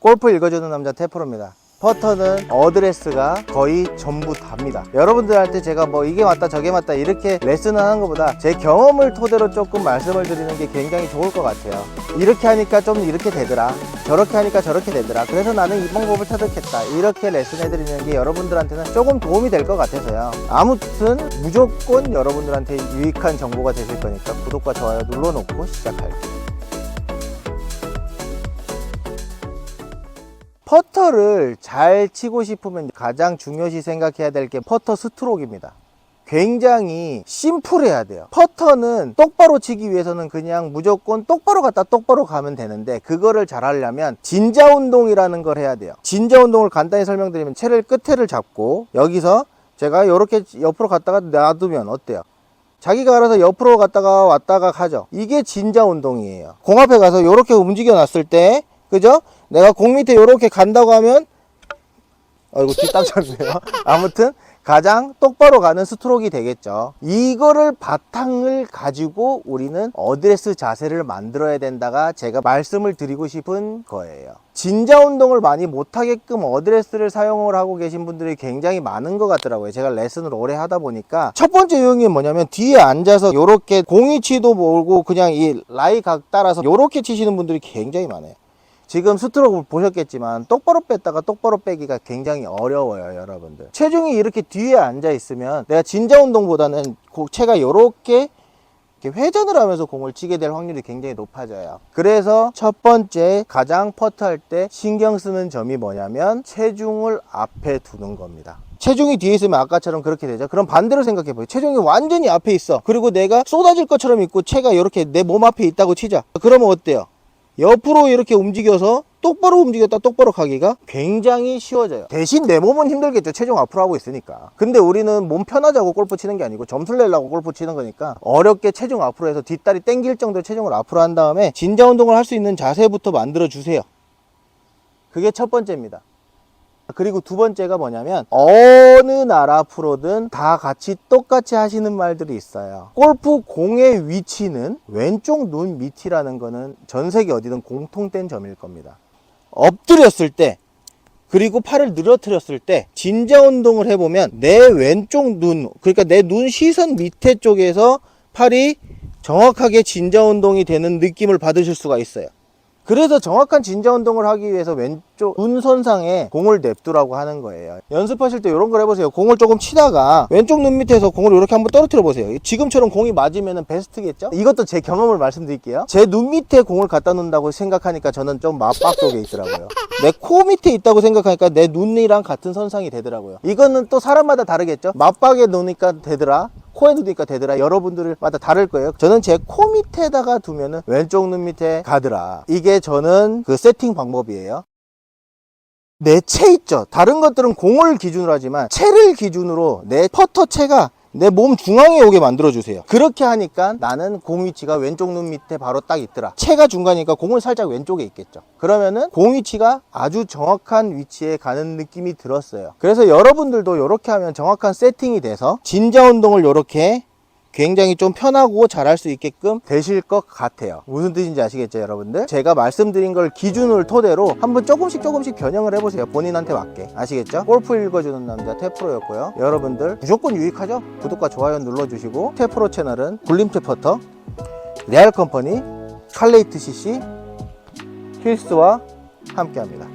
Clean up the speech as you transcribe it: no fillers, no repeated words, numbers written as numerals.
골프 읽어주는 남자 테프로입니다. 퍼터는 어드레스가 거의 전부 답니다. 여러분들한테 제가 뭐 이게 맞다 저게 맞다 이렇게 레슨을 하는 것보다 제 경험을 토대로 조금 말씀을 드리는 게 굉장히 좋을 것 같아요. 이렇게 하니까 좀 이렇게 되더라, 저렇게 하니까 저렇게 되더라, 그래서 나는 이 방법을 터득했다, 이렇게 레슨해 드리는 게 여러분들한테는 조금 도움이 될 것 같아서요. 아무튼 무조건 여러분들한테 유익한 정보가 되실 거니까 구독과 좋아요 눌러놓고 시작할게요. 퍼터를 잘 치고 싶으면 가장 중요시 생각해야 될 게 퍼터 스트로크입니다. 굉장히 심플해야 돼요. 퍼터는 똑바로 치기 위해서는 그냥 무조건 똑바로 갔다 똑바로 가면 되는데, 그거를 잘 하려면 진자 운동이라는 걸 해야 돼요. 진자 운동을 간단히 설명드리면, 채를 끝에를 잡고 여기서 제가 이렇게 옆으로 갔다가 놔두면 어때요? 자기가 알아서 옆으로 갔다가 왔다가 가죠. 이게 진자 운동이에요. 공 앞에 가서 이렇게 움직여 놨을 때, 그죠? 내가 공 밑에 이렇게 간다고 하면, 이거 뒷땅 쳤네요. 아무튼 가장 똑바로 가는 스트로크가 되겠죠. 이거를 바탕을 가지고 우리는 어드레스 자세를 만들어야 된다가 제가 말씀을 드리고 싶은 거예요. 진자 운동을 많이 못하게끔 어드레스를 사용을 하고 계신 분들이 굉장히 많은 것 같더라고요. 제가 레슨을 오래 하다 보니까. 첫 번째 요인이 뭐냐면, 뒤에 앉아서 이렇게 공이치도 모르고 그냥 이 라이 각 따라서 이렇게 치시는 분들이 굉장히 많아요. 지금 스트로크 보셨겠지만 똑바로 뺐다가 똑바로 빼기가 굉장히 어려워요, 여러분들. 체중이 이렇게 뒤에 앉아 있으면 내가 진자 운동보다는 채가 이렇게 회전을 하면서 공을 치게 될 확률이 굉장히 높아져요. 그래서 첫 번째 가장 퍼트할 때 신경 쓰는 점이 뭐냐면, 체중을 앞에 두는 겁니다. 체중이 뒤에 있으면 아까처럼 그렇게 되죠. 그럼 반대로 생각해 보세요. 체중이 완전히 앞에 있어. 그리고 내가 쏟아질 것처럼 있고 채가 이렇게 내 몸 앞에 있다고 치자. 그러면 어때요? 옆으로 이렇게 움직여서 똑바로 움직였다 똑바로 가기가 굉장히 쉬워져요. 대신 내 몸은 힘들겠죠, 체중 앞으로 하고 있으니까. 근데 우리는 몸 편하자고 골프 치는 게 아니고 점수를 내려고 골프 치는 거니까, 어렵게 체중 앞으로 해서 뒷다리 땡길 정도의 체중을 앞으로 한 다음에 진자 운동을 할 수 있는 자세부터 만들어 주세요. 그게 첫 번째입니다. 그리고 두 번째가 뭐냐면, 어느 나라 프로든 다 같이 똑같이 하시는 말들이 있어요. 골프 공의 위치는 왼쪽 눈 밑이라는 거는 전 세계 어디든 공통된 점일 겁니다. 엎드렸을 때, 그리고 팔을 늘어뜨렸을 때 진자 운동을 해보면 내 왼쪽 눈, 그러니까 내 눈 시선 밑에 쪽에서 팔이 정확하게 진자 운동이 되는 느낌을 받으실 수가 있어요. 그래서 정확한 진자 운동을 하기 위해서 왼쪽 눈선상에 공을 냅두라고 하는 거예요. 연습하실 때 이런 걸 해보세요. 공을 조금 치다가 왼쪽 눈 밑에서 공을 이렇게 한번 떨어뜨려 보세요. 지금처럼 공이 맞으면 베스트겠죠? 이것도 제 경험을 말씀드릴게요. 제 눈 밑에 공을 갖다 놓는다고 생각하니까 저는 좀 맞박 쪽에 있더라고요. 내 코 밑에 있다고 생각하니까 내 눈이랑 같은 선상이 되더라고요. 이거는 또 사람마다 다르겠죠? 맞박에 놓으니까 되더라, 코에 두니까 되더라, 여러분들마다 다를 거예요. 저는 제 코 밑에다가 두면은 왼쪽 눈 밑에 가더라. 이게 저는 그 세팅 방법이에요. 내 채 있죠? 다른 것들은 공을 기준으로 하지만 채를 기준으로 내 퍼터 채가 내 몸 중앙에 오게 만들어 주세요. 그렇게 하니까 나는 공 위치가 왼쪽 눈 밑에 바로 딱 있더라. 채가 중간이니까 공은 살짝 왼쪽에 있겠죠. 그러면은 공 위치가 아주 정확한 위치에 가는 느낌이 들었어요. 그래서 여러분들도 이렇게 하면 정확한 세팅이 돼서 진자 운동을 이렇게 굉장히 좀 편하고 잘할 수 있게끔 되실 것 같아요. 무슨 뜻인지 아시겠죠, 여러분들? 제가 말씀드린 걸 기준을 토대로 한번 조금씩 변형을 해보세요. 본인한테 맞게. 아시겠죠? 골프 읽어주는 남자 테프로였고요. 여러분들 무조건 유익하죠? 구독과 좋아요 눌러주시고, 테프로 채널은 굴림체 퍼터, 레알 컴퍼니, 칼레이트 CC, 힐스와 함께합니다.